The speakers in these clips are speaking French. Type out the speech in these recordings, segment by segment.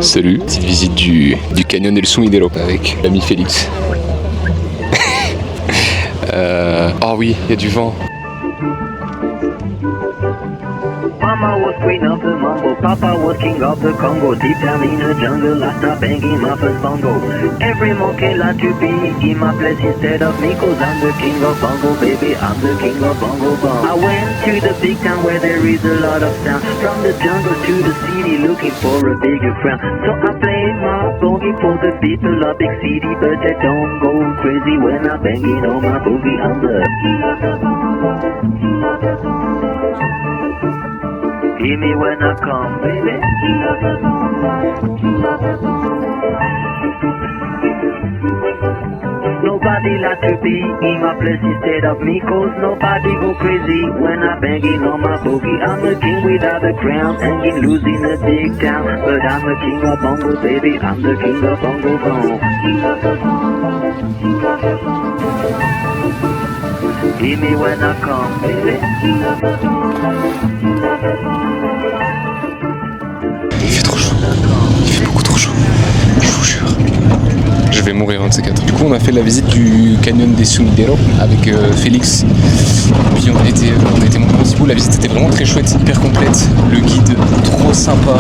Salut, petite visite du canyon del Sumidero avec l'ami Félix. Oh oui, il y a du vent. Mama was queen of the mambo, Papa was king of the Congo. Deep down in the jungle, I start banging my first bongo. Every monkey like to be in my place instead of me, 'cause I'm the king of bongo, baby, I'm the king of bongo bong. I went to the big town where there is a lot of sound. From the jungle to the city, looking for a bigger crown. So I play my boogie for the people of big city, but they don't go crazy when I'm banging on my boogie. I'm the king of the bongo, king of the bongo. Hear me when I come, baby. King of the bongo, king of the bongo. Nobody like to be in my place instead of me, 'cause nobody go crazy when I'm banging on my boogie. I'm the king without a crown, hanging loose in a big town, but I'm the king of bongo, baby. I'm the king of bongo bong. King of the bongo, king of the bongo. Hear me when I come, baby. King of the bongo, king of the bongo. Il fait trop chaud. Il fait beaucoup trop chaud. Je vous jure. Je vais mourir un de ces quatre. Du coup, on a fait la visite du canyon des Sumidero avec Félix. Puis on a été monter un petit bout. La visite était vraiment très chouette, hyper complète. Le guide trop sympa.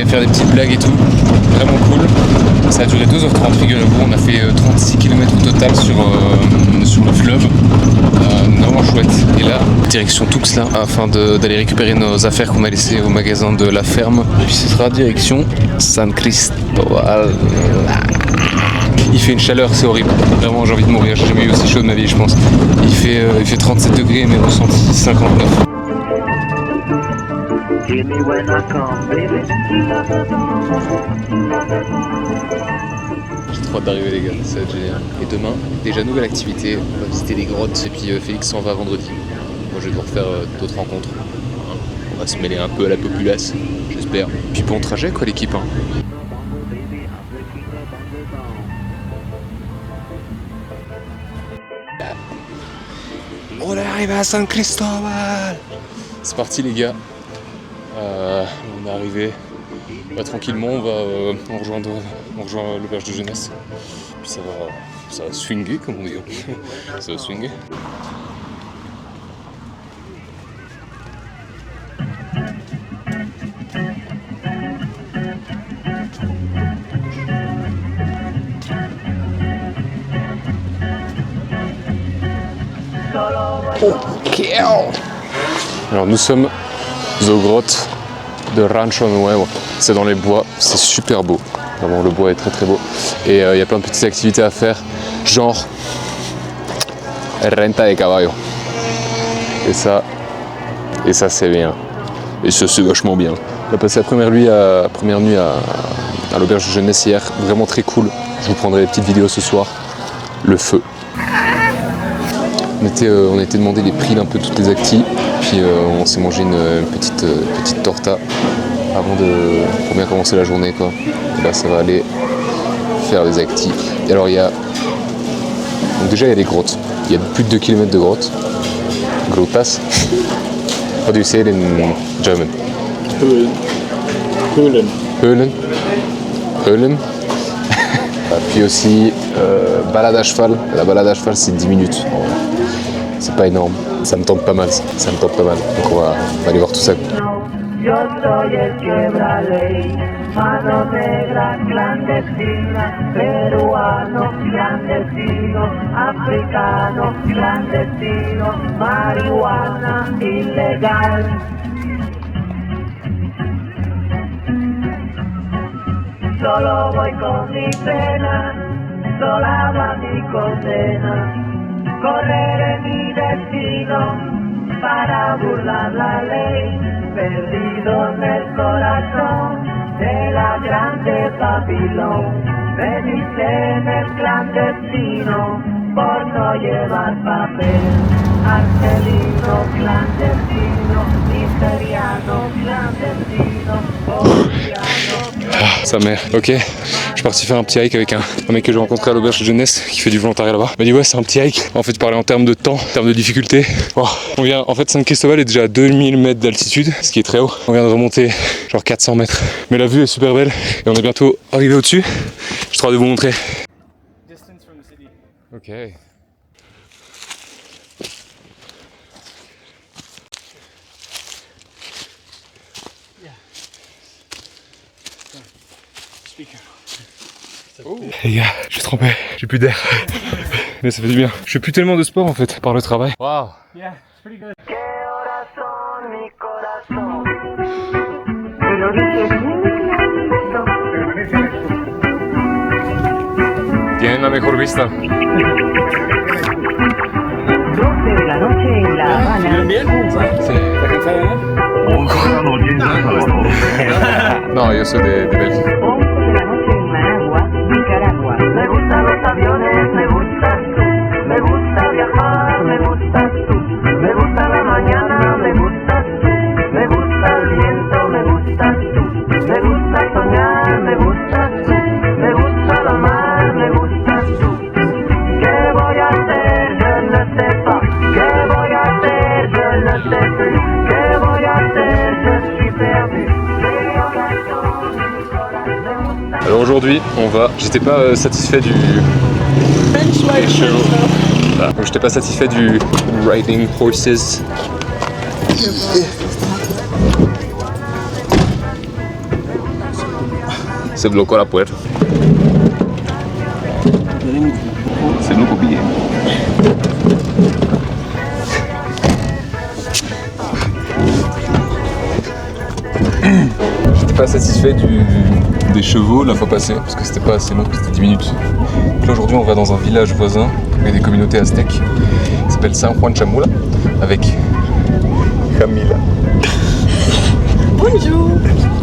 Faire des petites blagues et tout. Vraiment cool. Ça a duré 2h30, figurez-vous. On a fait 36 km au total sur le fleuve. Vraiment chouette. Et là, direction Tuxtla afin d'aller récupérer nos affaires qu'on a laissées au magasin de la ferme. Et puis ce sera direction San Cristobal. Il fait une chaleur, c'est horrible. Vraiment, j'ai envie de mourir. J'ai jamais eu aussi chaud de ma vie, je pense. Il fait 37 degrés, mais ressenti 59. Hear me when I come, baby. J'ai trop hâte d'arriver, les gars, ça va être génial. Et demain, déjà nouvelle activité, on va visiter les grottes. Et puis Félix s'en va vendredi. Moi je vais devoir faire d'autres rencontres. Hein. On va se mêler un peu à la populace, j'espère. Puis bon trajet quoi l'équipe. Hein. On est arrivé à San Cristobal. C'est parti les gars. On est arrivé. Tranquillement, on rejoint l'auberge de jeunesse. Puis ça va swinguer, comme on dit. Ça va swinguer. Ok. Alors nous sommes aux grottes de Rancho Nuevo. C'est dans les bois, c'est super beau. Vraiment, le bois est très très beau. Et il y a plein de petites activités à faire, genre renta de caballo. Et ça c'est bien. Et ça c'est vachement bien. On a passé la première nuit à l'auberge de jeunesse hier, vraiment très cool. Je vous prendrai des petites vidéos ce soir. Le feu. On a été demander les prix d'un peu toutes les actis, puis on s'est mangé une petite torta pour bien commencer la journée quoi. Et là ça va aller faire des actis. Et alors donc déjà il y a des grottes. Il y a plus de 2 km de grottes. Grotas. How do you say it in German? Höhlen. Höhlen. Puis aussi balade à cheval. La balade à cheval c'est 10 minutes. C'est pas énorme. Ça me tente pas mal. Donc on va aller voir tout ça. Yo soy el quiebra ley, mano negra clandestina, peruano clandestino, africano clandestino, marihuana ilegal. Solo voy con mi pena, sola va mi condena, correré mi destino para burlar la ley. Perdido en el corazón de la grande Babilón, me dicen el clandestino por no llevar papel, argelino clandestino, nigeriano clandestino, boliviano. Sa mère. Ok, je suis parti faire un petit hike avec un mec que j'ai rencontré à l'auberge de jeunesse qui fait du volontariat là-bas. Il m'a dit ouais, c'est un petit hike. En fait, parler en termes de temps, en termes de difficulté. Oh, on vient, en fait, San Cristobal est déjà à 2000 mètres d'altitude, ce qui est très haut. On vient de remonter genre 400 mètres. Mais la vue est super belle et on est bientôt arrivé au-dessus. Je suis en train de vous montrer. Ok. Oh. Les gars, je suis trempé, j'ai plus d'air. Mais ça fait du bien. Je fais plus tellement de sport en fait, par le travail. Waouh. Yeah, it's pretty good. Tienen la mejor vista. 12 de la noche en La Habana, Cuba. No, yo soy de Bélgica. 11 de la noche en Managua, Nicaragua. Me gustan los aviones, me gustas tú. Me gusta viajar, me gustas tú. Me gusta la mañana, me gustas tú. Me gusta el viento, me gustas tú. Me gusta soñar, me gustas tú. Me gusta la mar, me gustas tú. ¿Qué voy a hacer? Yo no sé pas. ¿Qué voy a hacer? Yo no sé plus. ¿Qué voy a hacer? Je suis perdu. Alors aujourd'hui, on va. J'étais pas satisfait du. Voilà. Donc j'étais pas satisfait du riding horses. Se bloquó la puerta. Se bloquó bien. J'étais pas satisfait des chevaux la fois passée parce que c'était pas assez long, c'était 10 minutes. Donc là aujourd'hui on va dans un village voisin avec des communautés aztèques. Il s'appelle San Juan Chamula avec Camila. Bonjour.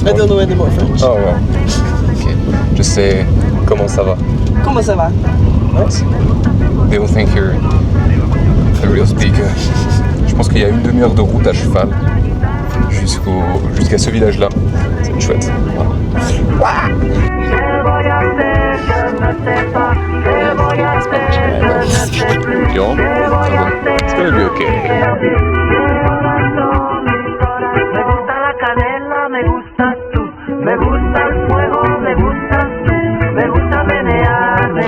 I don't know any more French. Oh wow. Ok. Je sais comment ça va. Comment ça va? Nice. They will think you're a real speaker. Je pense qu'il y a une demi-heure de route à cheval jusqu'à ce village-là. C'est chouette. Voilà. Yo, it's gonna be okay.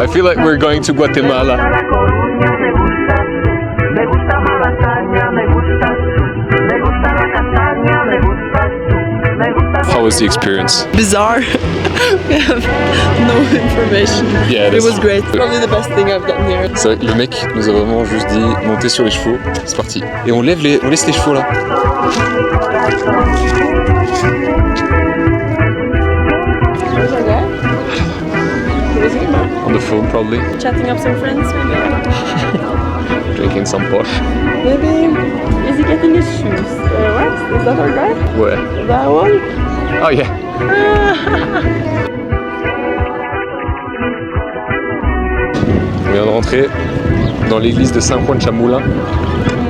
I feel like we're going to Guatemala. How was the experience? Bizarre. We have no information. Yeah, it was great. Probably the best thing I've done here. C'est vrai que le mec nous a vraiment juste dit monter sur les chevaux, c'est parti. Et on laisse les chevaux là. On the phone probably. Chatting up some friends maybe? Drinking some posh. Maybe. Is he getting his shoes? What? Is that our guy? Ouais. That one? Oh yeah. On vient de rentrer dans l'église de San Juan Chamula.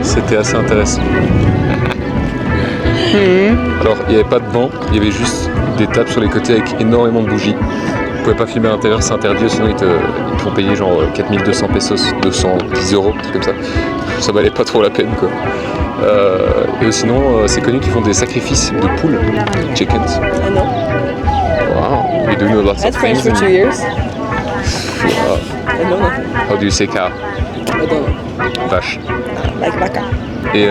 C'était assez intéressant. Alors, il n'y avait pas de banc, il y avait juste des tables sur les côtés avec énormément de bougies. Vous pouvez pas filmer à l'intérieur, c'est interdit, sinon ils te font payer genre 4200 pesos, 210 euros, un truc comme ça. Ça valait pas trop la peine quoi. Et sinon, c'est connu qu'ils font des sacrifices de poules, chickens. I know. Wow, you do know lots I of had French things. for 2 years. Wow. I know nothing. How do you say cow? I don't know. Vache. Like vaca. Et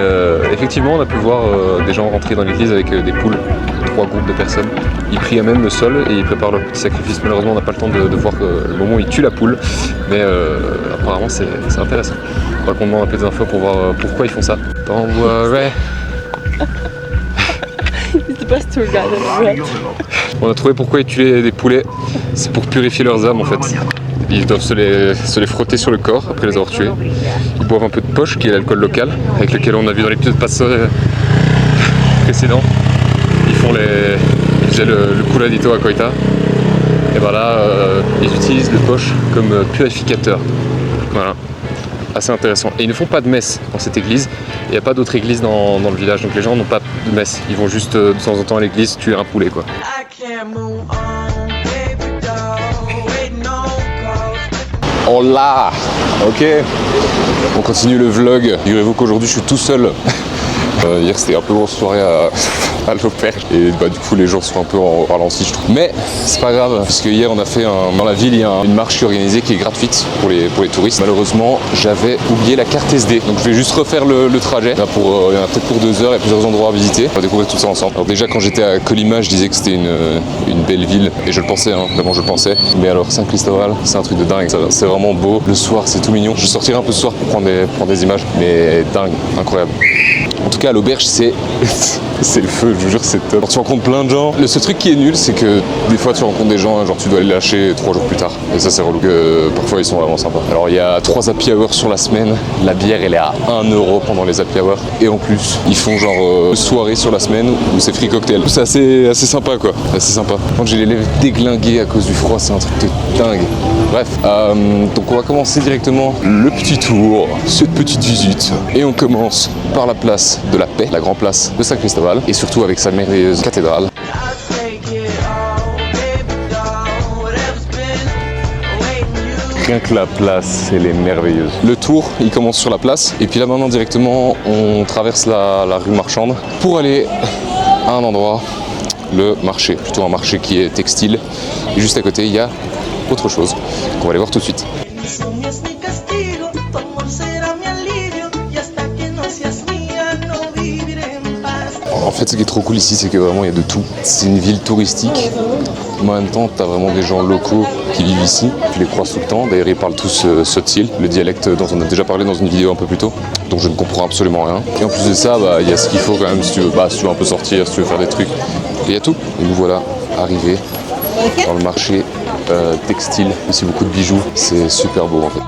effectivement, on a pu voir des gens rentrer dans l'église avec des poules, 3 groupes de personnes. Ils prient à même le sol et ils préparent leur petit sacrifice. Malheureusement, on n'a pas le temps de voir le moment où ils tuent la poule, mais apparemment c'est intéressant. Il faudra qu'on demande un peu des infos pour voir pourquoi ils font ça. Don't worry. He's the best tour guide I've ever had. On a trouvé pourquoi ils tuaient des poulets. C'est pour purifier leurs âmes en fait. Ils doivent se les frotter sur le corps après les avoir tués. Ils boivent un peu de poche, qui est l'alcool local, avec lequel on a vu dans l'épisode précédent. Ils faisaient le curadito à Coita. Et voilà, ils utilisent le poche comme purificateur. Voilà, assez intéressant. Et ils ne font pas de messe dans cette église. Il n'y a pas d'autre église dans le village, donc les gens n'ont pas de messe. Ils vont juste de temps en temps à l'église tuer un poulet quoi. I can't move on. Hola. Ok. On continue le vlog. Figurez-vous qu'aujourd'hui je suis tout seul. Hier c'était un peu grosse soirée à l'auberge et bah, du coup les gens sont un peu en ralenti je trouve. Mais c'est pas grave parce que hier on a fait dans la ville il y a une marche qui est organisée qui est gratuite pour les touristes. Malheureusement j'avais oublié la carte SD donc je vais juste refaire le trajet. Là, il y en a peut-être pour 2 heures, il y a plusieurs endroits à visiter. On va découvrir tout ça ensemble. Alors déjà quand j'étais à Colima je disais que c'était une belle ville et je le pensais, hein, vraiment je le pensais. Mais alors San Cristóbal c'est un truc de dingue, c'est vraiment beau. Le soir c'est tout mignon. Je sortirai un peu ce soir pour prendre des images mais dingue, incroyable. En tout cas à l'auberge c'est le feu, je vous jure c'est top. Alors, tu rencontres plein de gens. Le seul truc qui est nul c'est que des fois tu rencontres des gens, genre tu dois les lâcher 3 jours plus tard. Et ça c'est relou que parfois ils sont vraiment sympas. Alors il y a 3 happy hours sur la semaine. La bière elle est à 1 € pendant les happy hours. Et en plus ils font genre soirée sur la semaine où c'est free cocktail. C'est assez sympa quoi. Assez sympa. Quand j'ai les lèvres déglinguées à cause du froid c'est un truc de dingue. Bref, donc on va commencer directement le petit tour, cette petite visite. Et on commence par la place de la Paix, la grande place de San Cristóbal, et surtout avec sa merveilleuse cathédrale. Rien que la place, elle est merveilleuse. Le tour, il commence sur la place, et puis là maintenant directement, on traverse la rue marchande pour aller à un endroit, le marché, plutôt un marché qui est textile. Et juste à côté, il y a autre chose qu'on va aller voir tout de suite. En fait, ce qui est trop cool ici, c'est que vraiment il y a de tout. C'est une ville touristique, mais en même temps, tu as vraiment des gens locaux qui vivent ici. Tu les croises tout le temps. D'ailleurs, ils parlent tous Tzotzil, le dialecte dont on a déjà parlé dans une vidéo un peu plus tôt, dont je ne comprends absolument rien. Et en plus de ça, il y a ce qu'il faut quand même si tu veux un peu sortir, si tu veux faire des trucs. Et il y a tout. Et nous voilà arrivés dans le marché textile. Ici, beaucoup de bijoux. C'est super beau en fait.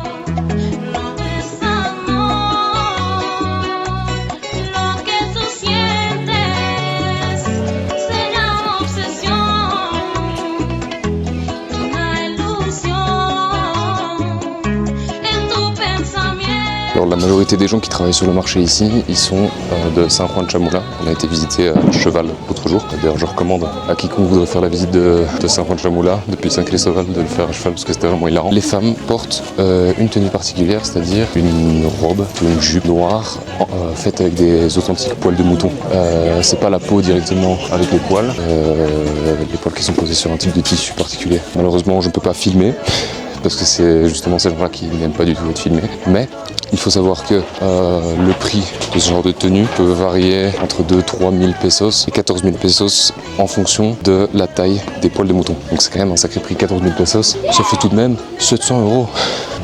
Alors la majorité des gens qui travaillent sur le marché ici, ils sont de San Juan Chamula. On a été visiter à cheval l'autre jour. D'ailleurs je recommande à quiconque voudrait faire la visite de San Juan Chamula depuis San Cristóbal de le faire à cheval parce que c'était vraiment hilarant. Les femmes portent une tenue particulière, c'est-à-dire une robe, une jupe noire faite avec des authentiques poils de mouton. C'est pas la peau directement avec les poils qui sont posés sur un type de tissu particulier. Malheureusement je ne peux pas filmer parce que c'est justement ces gens-là qui n'aiment pas du tout être filmés. Mais il faut savoir que le prix de ce genre de tenue peut varier entre 2-3 000 pesos et 14 000 pesos en fonction de la taille des poils de mouton. Donc c'est quand même un sacré prix, 14 000 pesos. Ça fait tout de même 700 €.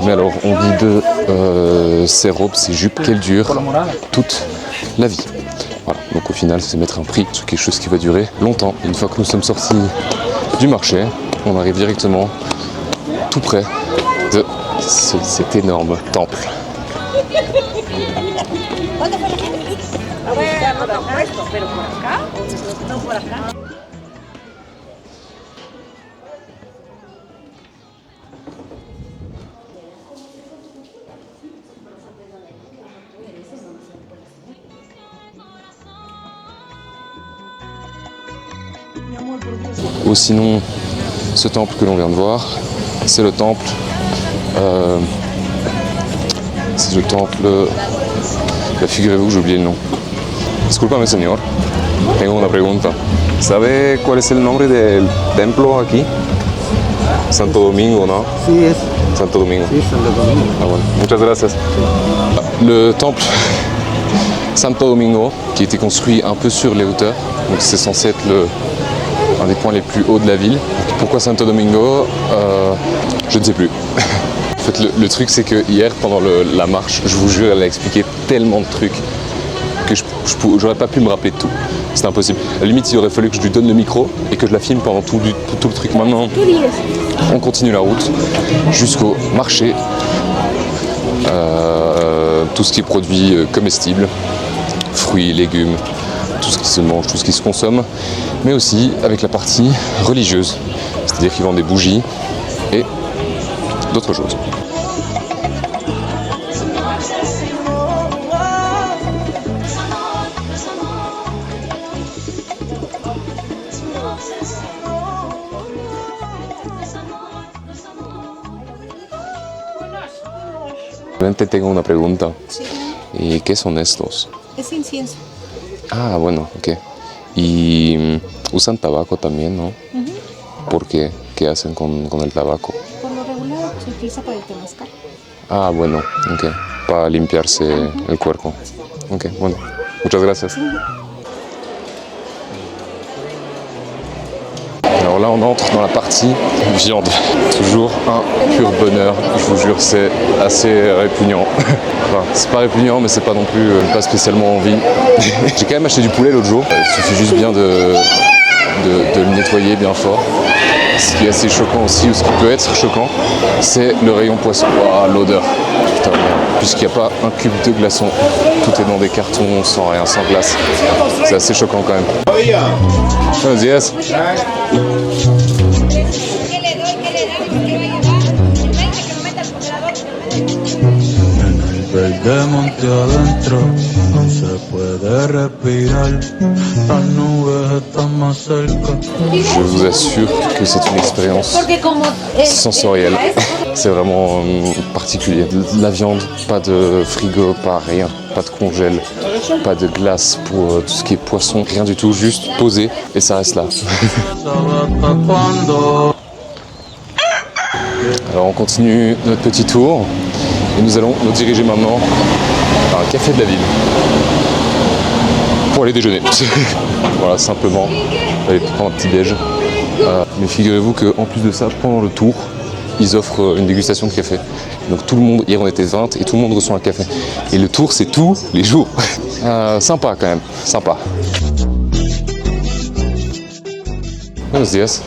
Mais alors on dit de ces robes, ces jupes, qu'elles durent toute la vie. Voilà, donc au final c'est mettre un prix sur quelque chose qui va durer longtemps. Une fois que nous sommes sortis du marché, on arrive directement tout près de cet énorme temple. Ou sinon, ce temple que l'on vient de voir, c'est le temple. Figurez-vous, j'ai oublié le nom. Disculpame, señor. Tengo una pregunta. ¿Sabe cuál es el nombre del templo aquí? Santo Domingo, ¿no? Sí, es. Santo Domingo. Sí, Santo Domingo. Ah, bueno. Muchas gracias. Le temple Santo Domingo, qui a été construit un peu sur les hauteurs, donc c'est censé être un des points les plus hauts de la ville. Pourquoi Santo Domingo je ne sais plus. En fait, le truc, c'est que hier, pendant la marche, je vous jure, elle a expliqué tellement de trucs que j'aurais pas pu me rappeler de tout. C'était impossible. À la limite, il aurait fallu que je lui donne le micro et que je la filme pendant tout le truc. Maintenant, on continue la route jusqu'au marché. Tout ce qui est produit comestible, fruits, légumes, tout ce qui se mange, tout ce qui se consomme, mais aussi avec la partie religieuse, c'est-à-dire qu'ils vendent des bougies et d'autres choses. Realmente tengo una pregunta. ¿Y qué son estos? Es incienso. Ah, bueno, ok. Y usan tabaco también, ¿no? ¿Por qué? ¿Qué hacen con el tabaco? Por lo regular se utiliza para el temazcal. Ah, bueno, ok. Para limpiarse el cuerpo. Ok, bueno. Muchas gracias. Alors là, on entre dans la partie viande. Toujours un pur bonheur, je vous jure, c'est assez répugnant. Enfin, c'est pas répugnant, mais c'est pas non plus pas spécialement envie. J'ai quand même acheté du poulet l'autre jour. Il suffit juste bien de le nettoyer bien fort. Ce qui est assez choquant aussi, ou ce qui peut être choquant, c'est le rayon poisson. Waouh, l'odeur. Putain, merde. Puisqu'il n'y a pas un cube de glaçon, tout est dans des cartons, sans rien, sans glace. C'est assez choquant quand même. Buenos días. De monte adentro no se puede respirar, las nubes están más cerca. Je vous assure que c'est une expérience sensorielle. C'est vraiment particulier. De la viande, pas de frigo, pas rien, pas de congèle, pas de glace pour tout ce qui est poisson, rien du tout, juste posé et ça reste là. Alors on continue notre petit tour. Et nous allons nous diriger maintenant vers un café de la ville pour aller déjeuner. Voilà, simplement, aller prendre un petit déj. Mais figurez-vous qu'en plus de ça, pendant le tour, ils offrent une dégustation de café. Donc tout le monde, hier on était 20 et tout le monde reçoit un café. Et le tour, c'est tous les jours. Sympa quand même, sympa. Buenos días.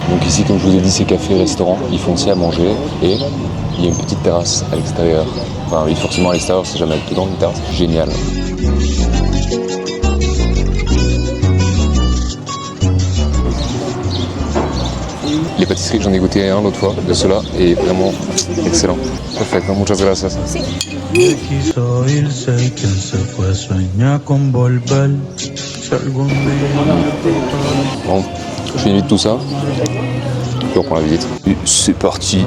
Donc ici, comme je vous ai dit, c'est café-restaurant, ils font aussi à manger et il y a une petite terrasse à l'extérieur. Enfin oui, forcément à l'extérieur, c'est jamais dedans une terrasse. Génial. Les pâtisseries, j'en ai goûté un l'autre fois de ceux-là et vraiment excellent. Parfait, muchas gracias. Quiso irse y quien se fue sueña con volver. Si algún día Bon, je finis vite tout ça. Puis on prend la visite. Et c'est parti.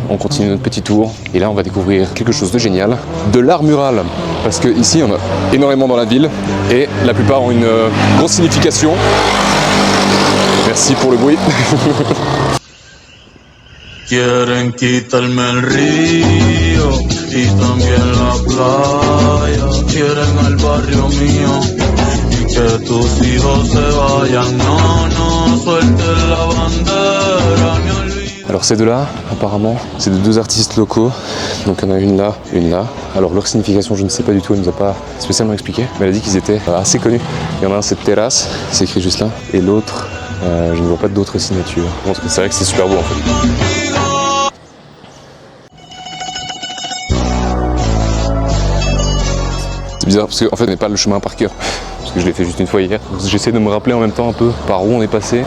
On continue notre petit tour. Et là, on va découvrir quelque chose de génial. De l'art mural. Parce qu'ici, il y en a énormément dans la ville. Et la plupart ont une grosse signification. Merci pour le bruit. quieren quitarme el río y también la playa, quieren el barrio mío y que tus hijos se vayan, no sueltes la bandera ni olvides. Alors ces deux-là, apparemment, c'est de deux artistes locaux. Donc il y en a une là, une là. Alors leur signification, je ne sais pas du tout, elle ne nous a pas spécialement expliqué. Mais elle a dit qu'ils étaient assez connus. Il y en a un, c'est Terrasse, c'est écrit juste là. Et l'autre, je ne vois pas d'autres signatures. Bon, c'est vrai que c'est super beau en fait. C'est bizarre parce qu'en fait on n'est pas le chemin par cœur. Parce que je l'ai fait juste une fois hier. J'essaie de me rappeler en même temps un peu par où on est passé.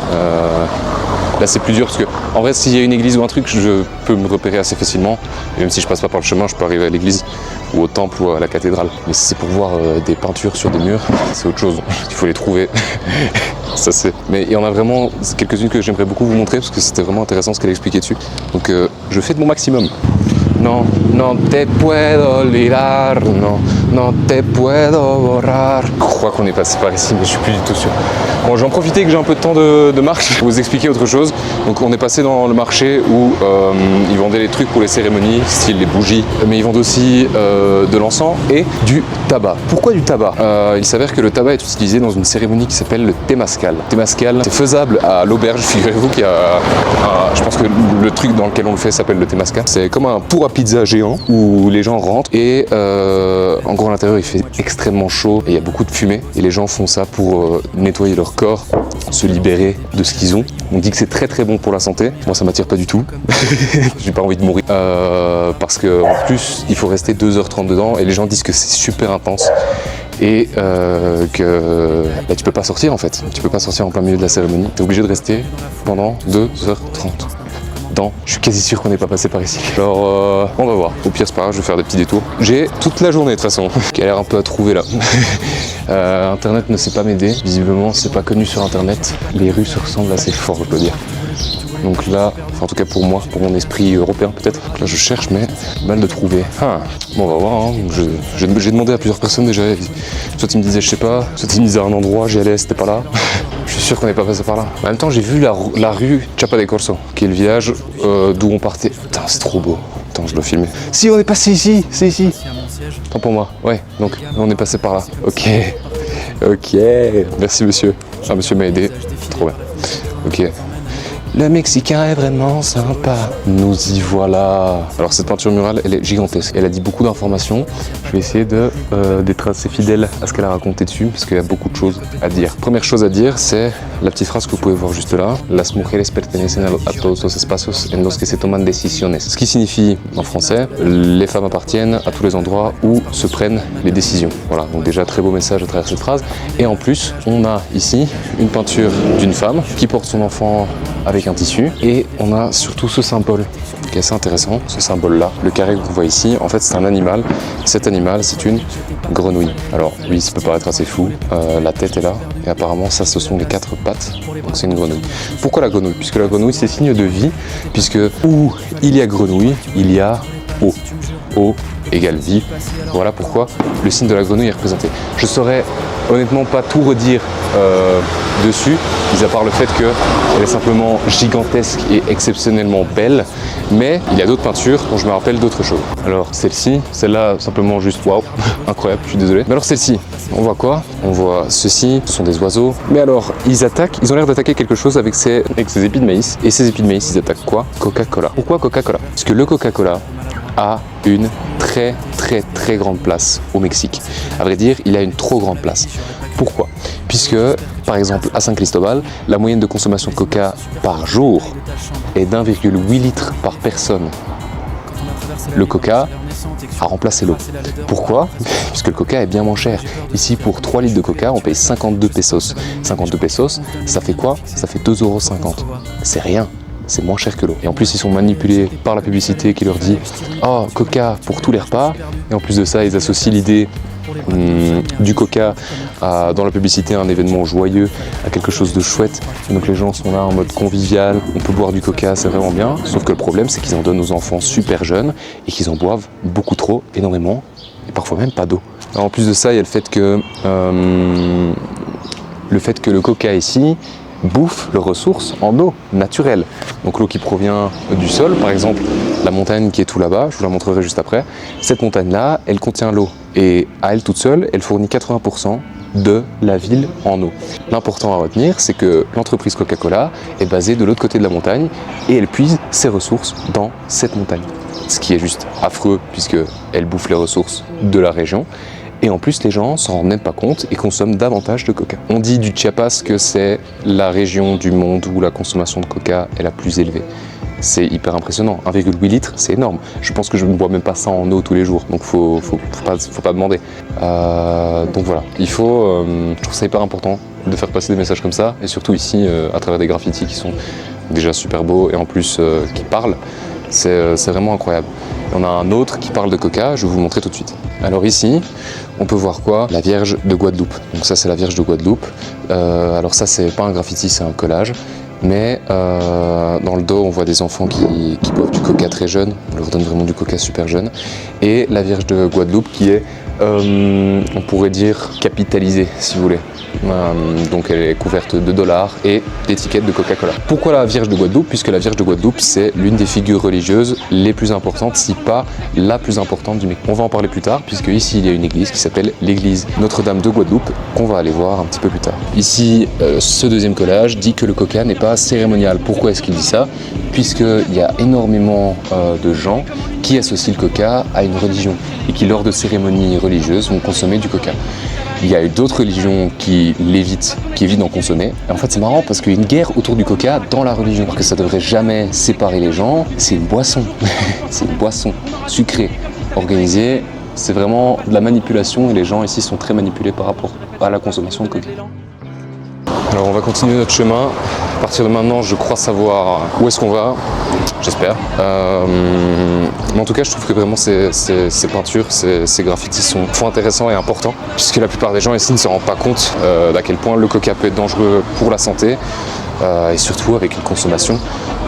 Là c'est plus dur parce que en vrai s'il y a une église ou un truc je peux me repérer assez facilement. Et même si je passe pas par le chemin je peux arriver à l'église ou au temple ou à la cathédrale. Mais si c'est pour voir des peintures sur des murs, c'est autre chose. Il faut les trouver. Ça c'est. Mais il y en a vraiment quelques-unes que j'aimerais beaucoup vous montrer parce que c'était vraiment intéressant ce qu'elle expliquait dessus. Donc je fais de mon maximum. No te puedo olvidar, no te puedo borrar. Je crois qu'on est passé par ici, mais je suis plus du tout sûr. Bon, je vais en profiter que j'ai un peu de temps de marche pour vous expliquer autre chose. Donc on est passé dans le marché où ils vendaient les trucs pour les cérémonies, style les bougies, mais ils vendent aussi de l'encens et du tabac. Pourquoi du tabac? Il s'avère que le tabac est utilisé dans une cérémonie qui s'appelle le temazcal. Le temazcal, c'est faisable à l'auberge, figurez-vous qu'il y a je pense que le truc dans lequel on le fait s'appelle le temazcal. C'est comme un four à pizza géant où les gens rentrent et en gros à l'intérieur il fait extrêmement chaud et il y a beaucoup de fumée et les gens font ça pour nettoyer leur corps, se libérer de ce qu'ils ont. On dit que c'est très très bon pour la santé. Moi ça m'attire pas du tout. J'ai pas envie de mourir parce que en plus il faut rester 2h30 dedans et les gens disent que c'est super intense et que tu peux pas sortir en fait. Tu peux pas sortir en plein milieu de la cérémonie. Tu es obligé de rester pendant 2h30. Je suis quasi sûr qu'on n'est pas passé par ici. Alors on va voir. Au pire c'est pas grave, je vais faire des petits détours. J'ai toute la journée de toute façon. Qui a l'air un peu à trouver là. Internet ne sait pas m'aider. Visiblement c'est pas connu sur internet. Les rues se ressemblent assez fort, je peux dire. Donc là, enfin, en tout cas pour moi, pour mon esprit européen peut-être, là je cherche mais mal de trouver. Bon on va voir, hein. J'ai demandé à plusieurs personnes déjà, soit ils me disaient je sais pas, soit ils me disaient un endroit, j'y allais, c'était pas là. Je suis sûr qu'on n'est pas passé par là. En même temps j'ai vu la rue Chapa de Corso, qui est le village d'où on partait. Putain c'est trop beau. Attends, je dois filmer. Si, on est passé ici, c'est ici. Tant pour moi. Ouais, donc on est passé par là. Ok. Merci monsieur. Enfin, monsieur m'a aidé. Trop bien. Ok. Le Mexicain est vraiment sympa. Nous y voilà. Alors cette peinture murale, elle est gigantesque. Elle a dit beaucoup d'informations. Je vais essayer d'être assez fidèle à ce qu'elle a raconté dessus, parce qu'il y a beaucoup de choses à dire. Première chose à dire, c'est la petite phrase que vous pouvez voir juste là. Las mujeres pertenecen a todos los espacios en los que se toman decisiones. Ce qui signifie en français, les femmes appartiennent à tous les endroits où se prennent les décisions. Voilà, donc déjà très beau message à travers cette phrase. Et en plus, on a ici une peinture d'une femme qui porte son enfant avec un tissu, et on a surtout ce symbole qui est assez intéressant, ce symbole là, le carré qu'on voit ici, en fait c'est un animal, cet animal c'est une grenouille. Alors oui, ça peut paraître assez fou, la tête est là, et apparemment ça ce sont les 4 pattes, donc c'est une grenouille. Pourquoi la grenouille? Puisque la grenouille c'est signe de vie, puisque où il y a grenouille, il y a eau. Eau égale vie, voilà pourquoi le signe de la grenouille est représenté. Je saurais honnêtement pas tout redire dessus, mis à part le fait qu'elle est simplement gigantesque et exceptionnellement belle, mais il y a d'autres peintures dont je me rappelle d'autres choses. Alors celle-ci, celle-là simplement juste waouh, incroyable, je suis désolé. Mais alors celle-ci, on voit quoi? On voit ceci, ce sont des oiseaux, mais alors ils ont l'air d'attaquer quelque chose avec ces épis de maïs, et ces épis de maïs ils attaquent quoi? Coca-Cola. Pourquoi Coca-Cola? Parce que le Coca-Cola a une très grande place au Mexique. À vrai dire, il a une trop grande place. Pourquoi? Puisque, par exemple, à San Cristobal, la moyenne de consommation de coca par jour est d'1,8 litre par personne. Le coca a remplacé l'eau. Pourquoi? Puisque le coca est bien moins cher. Ici, pour 3 litres de coca, on paye 52 pesos. 52 pesos, ça fait quoi? Ça fait 2,50 €. C'est rien. C'est moins cher que l'eau. Et en plus, ils sont manipulés par la publicité qui leur dit « Oh, coca pour tous les repas ». Et en plus de ça, ils associent l'idée du coca dans la publicité à un événement joyeux, à quelque chose de chouette. Et donc les gens sont là en mode convivial, on peut boire du coca, c'est vraiment bien. Sauf que le problème, c'est qu'ils en donnent aux enfants super jeunes et qu'ils en boivent beaucoup trop, énormément, et parfois même pas d'eau. En plus de ça, il y a le fait que le coca ici bouffe leurs ressources en eau naturelle. Donc l'eau qui provient du sol, par exemple la montagne qui est tout là-bas, je vous la montrerai juste après, cette montagne-là, elle contient l'eau. Et à elle toute seule, elle fournit 80% de la ville en eau. L'important à retenir, c'est que l'entreprise Coca-Cola est basée de l'autre côté de la montagne et elle puise ses ressources dans cette montagne. Ce qui est juste affreux puisqu'elle bouffe les ressources de la région. Et en plus, les gens s'en rendent même pas compte et consomment davantage de coca. On dit du Chiapas que c'est la région du monde où la consommation de coca est la plus élevée. C'est hyper impressionnant. 1,8 litres, c'est énorme. Je pense que je ne bois même pas ça en eau tous les jours, donc faut pas demander. Donc voilà, je trouve ça hyper important de faire passer des messages comme ça, et surtout ici, à travers des graffitis qui sont déjà super beaux et en plus qui parlent. C'est vraiment incroyable. On a un autre qui parle de coca, je vais vous montrer tout de suite. Alors ici, on peut voir quoi? La Vierge de Guadeloupe. Donc ça c'est la Vierge de Guadeloupe. Alors ça c'est pas un graffiti, c'est un collage. Mais dans le dos on voit des enfants qui boivent du coca très jeune. On leur donne vraiment du coca super jeune. Et la Vierge de Guadeloupe qui est, on pourrait dire, capitalisée si vous voulez. Donc elle est couverte de dollars et d'étiquettes de Coca-Cola. Pourquoi la Vierge de Guadeloupe? Puisque la Vierge de Guadeloupe c'est l'une des figures religieuses les plus importantes, si pas la plus importante du Mexique. On va en parler plus tard puisque ici il y a une église qui s'appelle l'église Notre-Dame de Guadeloupe qu'on va aller voir un petit peu plus tard. Ici ce deuxième collage dit que le coca n'est pas cérémonial. Pourquoi est-ce qu'il dit ça? Puisqu'il y a énormément de gens qui associent le coca à une religion et qui lors de cérémonies religieuses vont consommer du coca. Il y a eu d'autres religions qui évitent d'en consommer. Et en fait, c'est marrant parce qu'il y a une guerre autour du coca dans la religion. Alors que ça devrait jamais séparer les gens. C'est une boisson. C'est une boisson sucrée, organisée. C'est vraiment de la manipulation et les gens ici sont très manipulés par rapport à la consommation de coca. Alors on va continuer notre chemin. À partir de maintenant, je crois savoir où est-ce qu'on va, j'espère. Mais en tout cas, je trouve que vraiment ces peintures, ces graffitis sont intéressants et importants, puisque la plupart des gens ici ne se rendent pas compte d'à quel point le coca peut être dangereux pour la santé. et surtout avec une consommation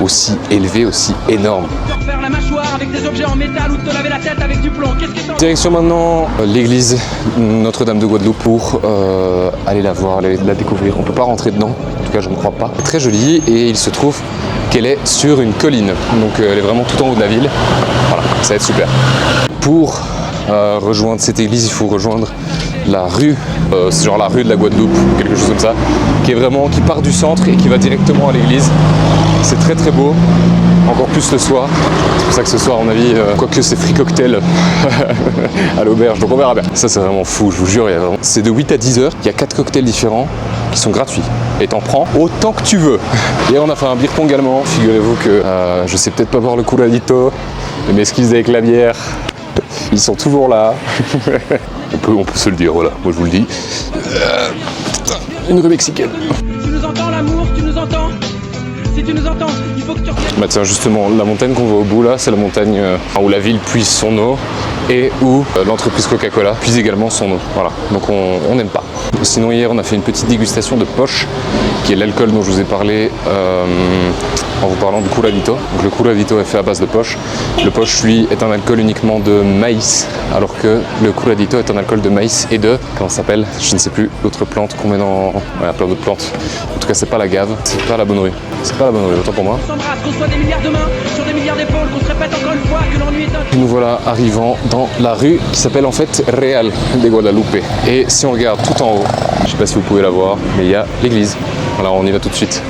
aussi élevée, aussi énorme. Faire la mâchoire avec des objets en métal ou te laver la tête avec du plomb. Qu'est-ce qui t'en... Direction maintenant l'église Notre-Dame de Guadeloupe pour aller la voir, aller la découvrir. On ne peut pas rentrer dedans, en tout cas je ne crois pas. Très jolie et il se trouve qu'elle est sur une colline, donc elle est vraiment tout en haut de la ville. Voilà, ça va être super. Pour rejoindre cette église, il faut rejoindre la rue, c'est genre la rue de la Guadeloupe, quelque chose comme ça, qui part du centre et qui va directement à l'église. C'est très très beau, encore plus le soir. C'est pour ça que ce soir, à mon avis, quoique c'est free cocktail à l'auberge, donc on verra bien. Ça c'est vraiment fou, je vous jure, c'est de 8 à 10 heures, il y a 4 cocktails différents qui sont gratuits. Et t'en prends autant que tu veux. Et on a fait un beer pong également. Figurez-vous que je sais peut-être pas boire le curadito, mais mes skills avec la bière, ils sont toujours là. on peut se le dire, voilà, moi je vous le dis. Une rue mexicaine. Tu nous entends l'amour, tu nous entends? Si tu nous entends, il faut que tu reviennes. Bah tiens, justement, la montagne qu'on voit au bout là, c'est la montagne où la ville puise son eau et où l'entreprise Coca-Cola puise également son eau. Voilà, donc on n'aime pas. Sinon hier on a fait une petite dégustation de poche, qui est l'alcool dont je vous ai parlé en vous parlant du curadito. Donc le curadito est fait à base de poche. Le poche lui est un alcool uniquement de maïs, alors que le curadito est un alcool de maïs et de, comment ça s'appelle, je ne sais plus, l'autre plante qu'on met dans... Ouais, plein d'autres plantes. En tout cas c'est pas la gave, c'est pas la bonne rue. C'est pas la bonne rue, autant pour moi. On s'embrasse, qu'on soit des milliards de mains sur des milliards d'épaules, qu'on se répète encore une fois que l'ennui est un... Nous voilà arrivant dans la rue qui s'appelle en fait Real de Guadalupe. Et si on regarde tout en haut, je sais pas si vous pouvez la voir, mais il y a l'église. Alors on y va tout de suite.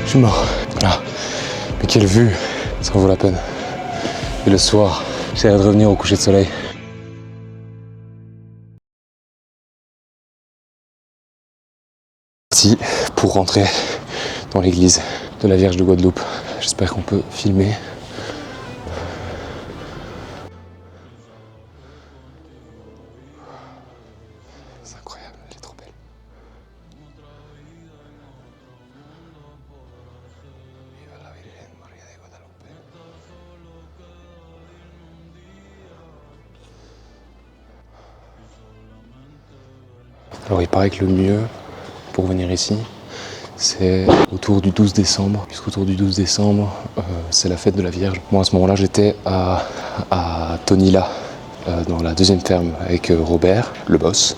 Je suis mort. Ah, mais quelle vue, ça en vaut la peine. Et le soir, j'essaierai de revenir au coucher de soleil. Ici, pour rentrer dans l'église de la Vierge de Guadeloupe. J'espère qu'on peut filmer. C'est incroyable, elle est trop belle. Viva la Virgen María de Guadalupe. Alors il paraît que le mieux pour venir ici, c'est autour du 12 décembre, puisqu'autour du 12 décembre, c'est la fête de la Vierge. Moi à ce moment-là, j'étais à Tonila, dans la deuxième ferme avec Robert, le boss.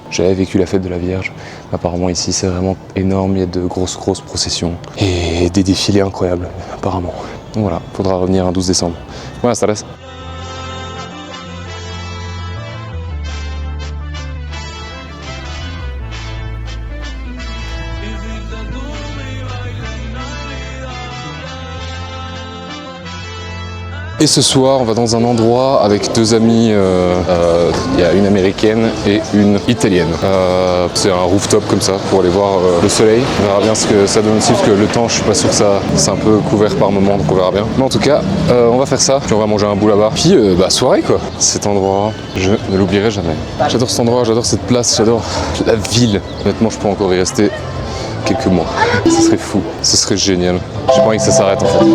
J'avais vécu la fête de la Vierge. Apparemment ici c'est vraiment énorme, il y a de grosses processions et des défilés incroyables apparemment. Donc voilà, faudra revenir un 12 décembre. Voilà, ça reste. Et ce soir, on va dans un endroit avec deux amis, il y a une américaine et une italienne. C'est un rooftop comme ça pour aller voir le soleil. On verra bien ce que ça donne aussi, parce que le temps, je suis pas sûr que ça, c'est un peu couvert par moment, donc on verra bien. Mais en tout cas, on va faire ça, puis on va manger un bout là-bas. Puis soirée quoi. Cet endroit, je ne l'oublierai jamais. J'adore cet endroit, j'adore cette place, j'adore la ville. Honnêtement, je peux encore y rester quelques mois. Ce serait fou, ce serait génial. J'ai pas envie que ça s'arrête en fait.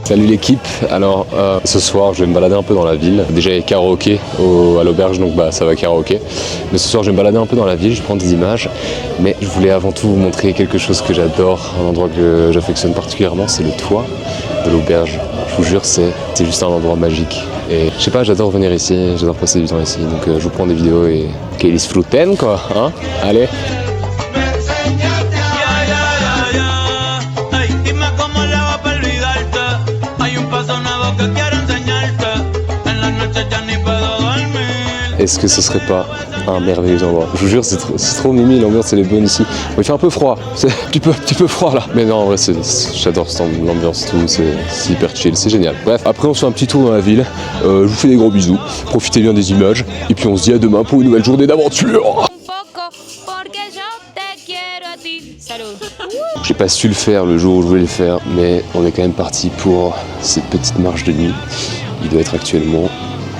Salut l'équipe, alors ce soir je vais me balader un peu dans la ville. Déjà il y a karaoké à l'auberge donc ça va karaoké. Mais ce soir je vais me balader un peu dans la ville, je prends des images. Mais je voulais avant tout vous montrer quelque chose que j'adore, un endroit que j'affectionne particulièrement, c'est le toit de l'auberge. Je vous jure c'est juste un endroit magique. Et je sais pas, j'adore venir ici, j'adore passer du temps ici. Donc je vous prends des vidéos et que disfruten quoi, hein. Allez. Est-ce que ce serait pas un merveilleux endroit? Je vous jure, c'est trop mimi, l'ambiance elle est bonne ici. Il fait un peu froid, c'est un petit peu froid là. Mais non, en vrai, j'adore l'ambiance, tout, c'est hyper chill, c'est génial. Bref, après on se fait un petit tour dans la ville. Je vous fais des gros bisous, profitez bien des images. Et puis on se dit à demain pour une nouvelle journée d'aventure. J'ai pas su le faire le jour où je voulais le faire, mais on est quand même parti pour cette petite marche de nuit. Il doit être actuellement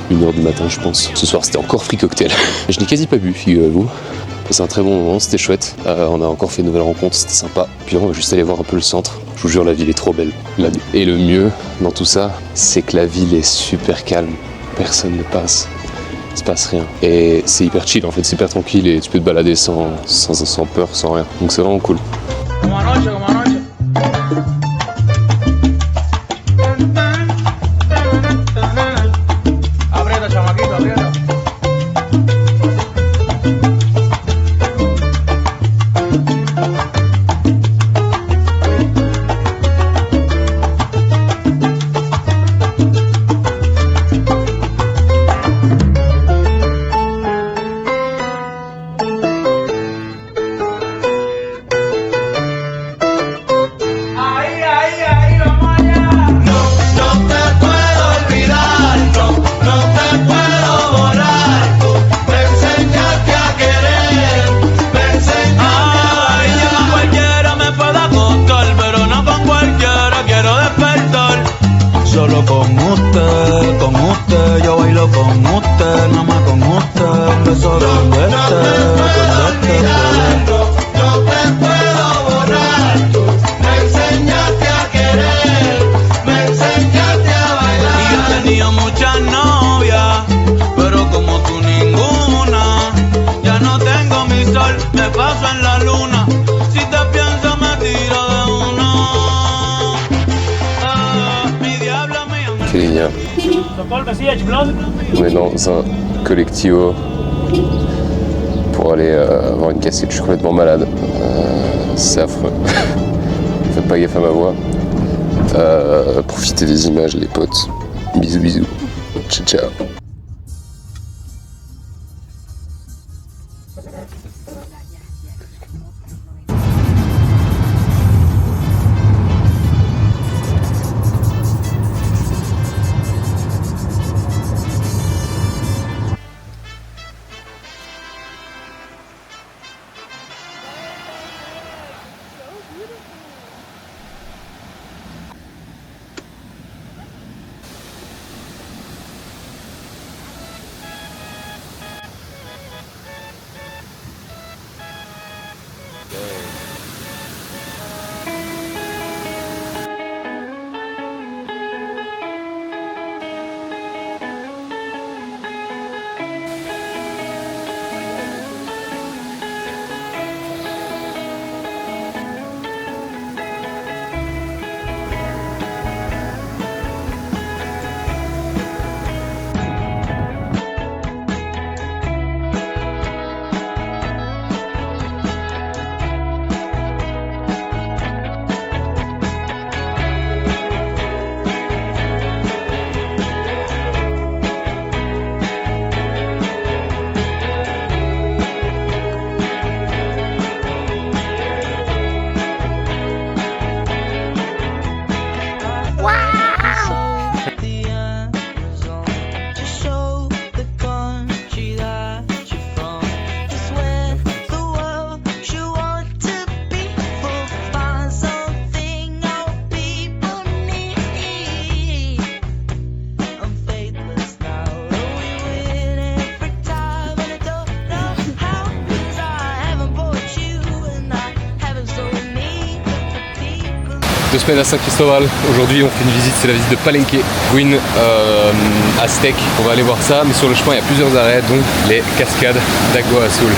1h du matin je pense. Ce soir c'était encore free cocktail. Je n'ai quasi pas bu, figurez-vous. C'est un très bon moment, c'était chouette. On a encore fait une nouvelle rencontre, c'était sympa. Puis on va juste aller voir un peu le centre. Je vous jure, la ville est trop belle. Et le mieux dans tout ça, c'est que la ville est super calme. Personne ne passe. Il se passe rien. Et c'est hyper chill en fait, c'est hyper tranquille et tu peux te balader sans peur, sans rien. Donc c'est vraiment cool. On est dans un collectivo pour aller voir une cassette. Je suis complètement malade. C'est affreux. Faites pas gaffe à ma voix. Profitez des images les potes. Bisous bisous. Ciao ciao. 2 semaines à San Cristobal. Aujourd'hui on fait une visite, c'est la visite de Palenque, ruine aztèque. On va aller voir ça, mais sur le chemin il y a plusieurs arrêts, dont les cascades d'Agua Azul.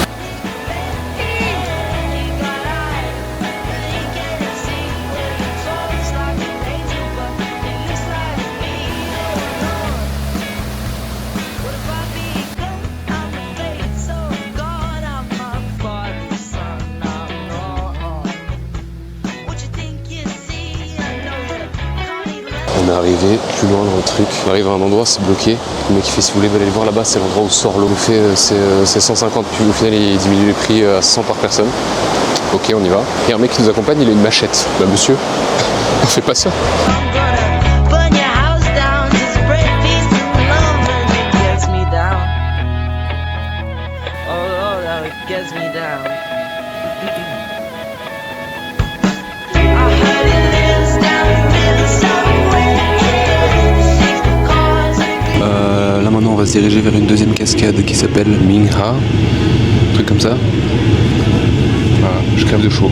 On est arrivé plus loin dans le truc. On arrive à un endroit, c'est bloqué. Le mec il fait si vous voulez aller le voir là-bas, c'est l'endroit où sort l'eau. C'est 150, puis au final il diminue les prix à 100 par personne. Ok, on y va. Et un mec qui nous accompagne, il a une machette. Bah monsieur, on fait pas ça. Là maintenant on va se diriger vers une deuxième cascade qui s'appelle Mingha, un truc comme ça. Voilà, je crève de chaud.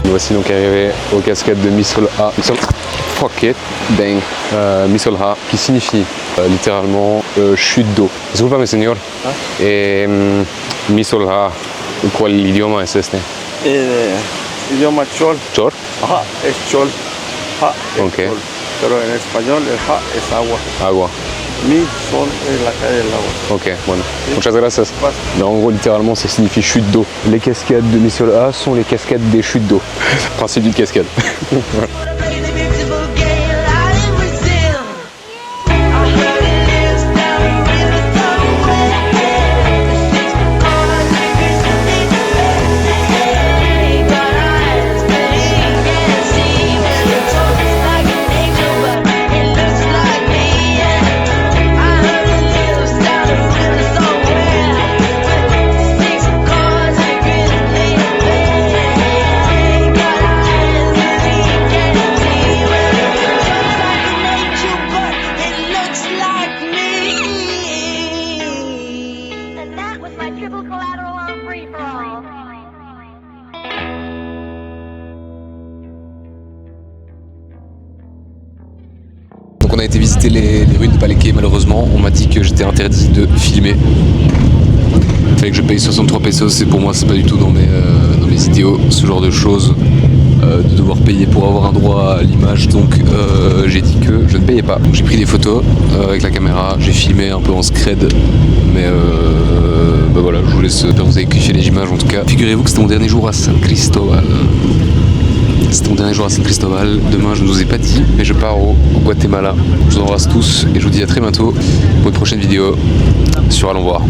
Nous voici donc arrivés aux cascades de Misolha. Fuck it, bang. Misolha, qui signifie littéralement chute d'eau. Disculpame, señor. Misolha, ¿cuál idioma es este? Idioma chol. ¿Chor? Ajá, es chol. Ja, es Ok. chol. Pero en español el ja es agua. Agua. Mi sol es la calle del agua. Ok, bueno. Muchas gracias. Mais en gros, littéralement, ça signifie chute d'eau. Les cascades de Misolha sont les cascades des chutes d'eau. Principe d'une cascade. Voilà. Donc on a été visiter les ruines de Palenque. Malheureusement on m'a dit que j'étais interdit de filmer. Il fallait que je paye 63 pesos et pour moi c'est pas du tout dans mes idéaux ce genre de choses, de devoir payer pour avoir un droit à l'image. Donc j'ai dit que je ne payais pas. Donc j'ai pris des photos avec la caméra, j'ai filmé un peu en scred, mais bah voilà, je vous laisse, vous avez kiffé les images en tout cas. Figurez-vous que c'était mon dernier jour à San Cristobal. C'était mon dernier jour à San Cristobal. Demain, je ne vous ai pas dit, mais je pars au Guatemala. Je vous embrasse tous et je vous dis à très bientôt pour une prochaine vidéo sur Allons voir.